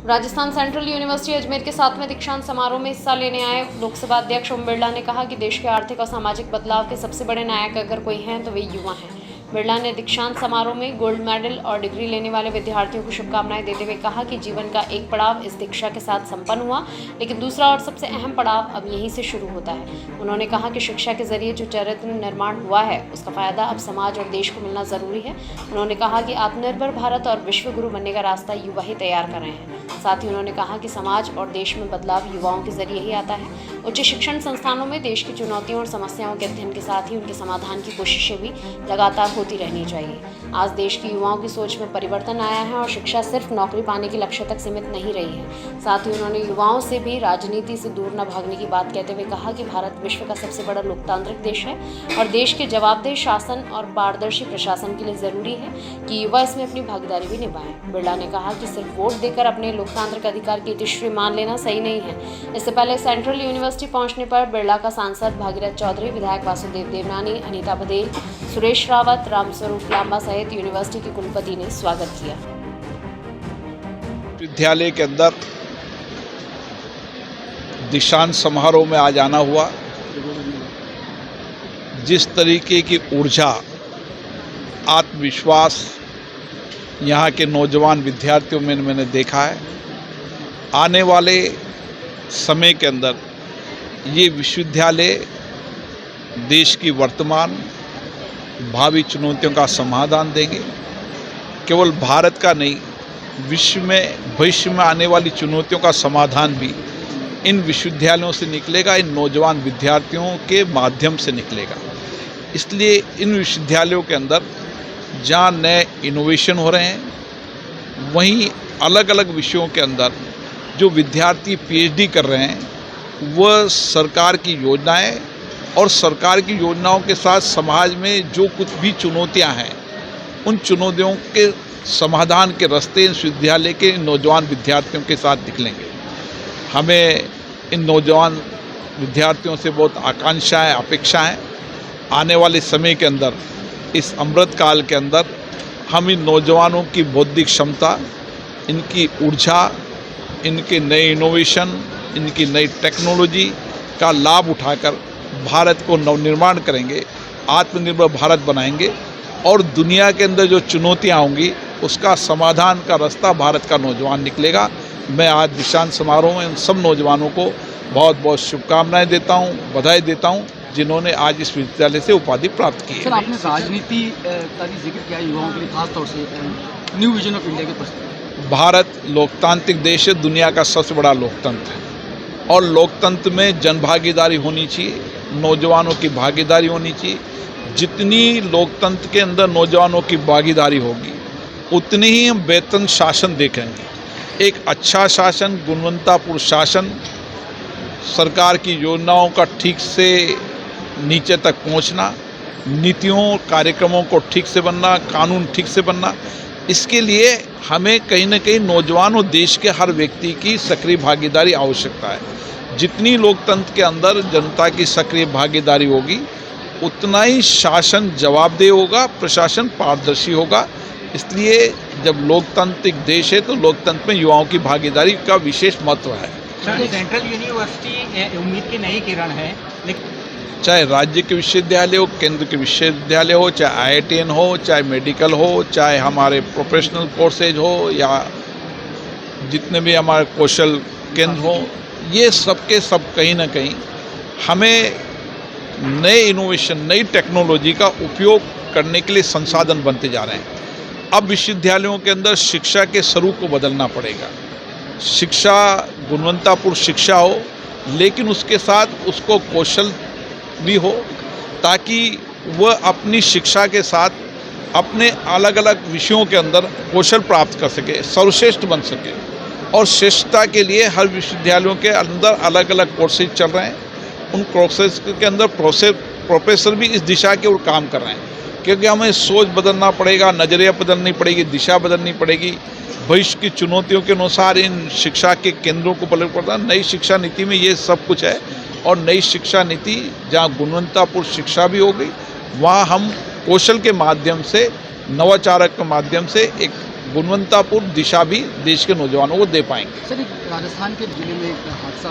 Rajasthan central university Ajmer के 7वें दीक्षांत समारोह में हिस्सा लेने आए लोकसभा अध्यक्ष ओम बिरला ने कहा कि देश के आर्थिक और सामाजिक बदलाव के सबसे बड़े नायक अगर कोई हैं तो वे युवा हैं। बिरला ने दीक्षांत समारोह में गोल्ड मेडल और डिग्री लेने वाले विद्यार्थियों को शुभकामनाएं देते हुए कहा कि जीवन का एक पड़ाव इस दीक्षा के साथ संपन्न हुआ, लेकिन दूसरा और सबसे अहम पड़ाव अब यहीं से शुरू होता है। उन्होंने कहा कि शिक्षा के जरिए जो चरित्र निर्माण हुआ है उसका फायदा अब समाज और देश को मिलना जरूरी है। उन्होंने कहा कि आत्मनिर्भर भारत और विश्व गुरु बनने का रास्ता युवा ही तैयार कर रहे हैं। साथ ही उन्होंने कहा कि समाज और देश में बदलाव युवाओं के जरिए ही आता है। उच्च शिक्षण संस्थानों में देश की चुनौतियों और समस्याओं के अध्ययन के साथ ही उनके समाधान की कोशिशें भी लगातार होती रहनी चाहिए। आज देश के युवाओं की सोच में परिवर्तन आया है और शिक्षा सिर्फ नौकरी पाने के लक्ष्य तक सीमित नहीं रही है। साथ ही उन्होंने युवाओं से भी राजनीति से दूर न भागने की बात कहते हुए कहा कि भारत विश्व का सबसे बड़ा लोकतांत्रिक देश है और देश के जवाबदेह शासन और पारदर्शी प्रशासन के लिए जरूरी है कि युवा इसमें अपनी भागीदारी भी निभाएं। बिरला ने कहा कि सिर्फ वोट देकर अपने लोकतांत्रिक अधिकार की इतिश्री मान लेना सही नहीं है। इससे पहले सेंट्रल यूनिवर्सिटी पहुंचने पर बिरला का सांसद भागीरथ चौधरी, विधायक वासुदेव देवनानी, अनीता बघेल, सुरेश रावत, रामस्वरूप लांबा सहित यूनिवर्सिटी के कुलपति ने स्वागत किया। विद्यालय के अंदर दीक्षांत समारोह में आज आना हुआ। जिस तरीके की ऊर्जा, आत्मविश्वास यहाँ के नौजवान विद्यार्थियों में मैंने देखा है, आने वाले समय के अंदर ये विश्वविद्यालय देश की वर्तमान भावी चुनौतियों का समाधान देंगे। केवल भारत का नहीं, विश्व में भविष्य में आने वाली चुनौतियों का समाधान भी इन विश्वविद्यालयों से निकलेगा, इन नौजवान विद्यार्थियों के माध्यम से निकलेगा। इसलिए इन विश्वविद्यालयों के अंदर जहाँ नए इनोवेशन हो रहे हैं, वहीं अलग अलग विषयों के अंदर जो विद्यार्थी पीएचडी कर रहे हैं वह सरकार की योजनाएं और सरकार की योजनाओं के साथ समाज में जो कुछ भी चुनौतियां हैं, उन चुनौतियों के समाधान के रास्ते इस विद्यालय के नौजवान विद्यार्थियों के साथ निकलेंगे। हमें इन नौजवान विद्यार्थियों से बहुत आकांक्षाएं, अपेक्षाएं। आने वाले समय के अंदर, इस अमृत काल के अंदर, हम इन नौजवानों की बौद्धिक क्षमता, इनकी ऊर्जा, इनके नए इनोवेशन, इनकी नई टेक्नोलॉजी का लाभ उठाकर भारत को नवनिर्माण करेंगे, आत्मनिर्भर भारत बनाएंगे और दुनिया के अंदर जो चुनौतियां होंगी उसका समाधान का रास्ता भारत का नौजवान निकलेगा। मैं आज दीक्षांत समारोह में इन सब नौजवानों को बहुत बहुत शुभकामनाएं देता हूं, बधाई देता हूं, जिन्होंने आज इस विद्यालय से उपाधि प्राप्त की है। सर, आपने राजनीति का भी जिक्र किया युवाओं के लिए, खासतौर से न्यू विजन ऑफ इंडिया के प्रश्न। भारत लोकतांत्रिक देश है, दुनिया का सबसे बड़ा लोकतंत्र है और लोकतंत्र में जनभागीदारी होनी चाहिए, नौजवानों की भागीदारी होनी चाहिए। जितनी लोकतंत्र के अंदर नौजवानों की भागीदारी होगी उतनी ही हम बेहतर शासन देखेंगे। एक अच्छा शासन, गुणवत्तापूर्ण शासन, सरकार की योजनाओं का ठीक से नीचे तक पहुंचना, नीतियों कार्यक्रमों को ठीक से बनना, कानून ठीक से बनना, इसके लिए हमें कहीं न कहीं नौजवान और देश के हर व्यक्ति की सक्रिय भागीदारी आवश्यकता है। जितनी लोकतंत्र के अंदर जनता की सक्रिय भागीदारी होगी उतना ही शासन जवाबदेह होगा, प्रशासन पारदर्शी होगा। इसलिए जब लोकतांत्रिक देश है तो लोकतंत्र में युवाओं की भागीदारी का विशेष महत्व है। सेंट्रल यूनिवर्सिटी उम्मीद की नई किरण है, चाहे राज्य के विश्वविद्यालय हो, केंद्र के विश्वविद्यालय हो, चाहे IITN हो, चाहे मेडिकल हो, चाहे हमारे प्रोफेशनल कोर्सेज हो या जितने भी हमारे कौशल केंद्र हो, ये सब के सब कहीं ना कहीं हमें नए इनोवेशन, नई टेक्नोलॉजी का उपयोग करने के लिए संसाधन बनते जा रहे हैं। अब विश्वविद्यालयों के अंदर शिक्षा के स्वरूप को बदलना पड़ेगा। शिक्षा गुणवत्तापूर्ण शिक्षा हो, लेकिन उसके साथ उसको कौशल भी हो, ताकि वह अपनी शिक्षा के साथ अपने अलग अलग विषयों के अंदर कौशल प्राप्त कर सके, सर्वश्रेष्ठ बन सके। और श्रेष्ठता के लिए हर विश्वविद्यालयों के अंदर अलग अलग कोर्सेज चल रहे हैं। उन कोर्सेज के अंदर प्रोफेसर भी इस दिशा के ओर काम कर रहे हैं, क्योंकि हमें सोच बदलना पड़ेगा, नज़रिया बदलनी पड़ेगी, दिशा बदलनी पड़ेगी। भविष्य की चुनौतियों के अनुसार इन शिक्षा के केंद्रों को बदलना पड़ता है। नई शिक्षा नीति में ये सब कुछ है और नई शिक्षा नीति जहाँ गुणवत्तापूर्ण शिक्षा भी होगी, वहाँ हम कौशल के माध्यम से, नवाचार के माध्यम से एक गुणवत्तापूर्ण दिशा भी देश के नौजवानों को दे पाएंगे। सर, एक राजस्थान के जिले में एक हादसा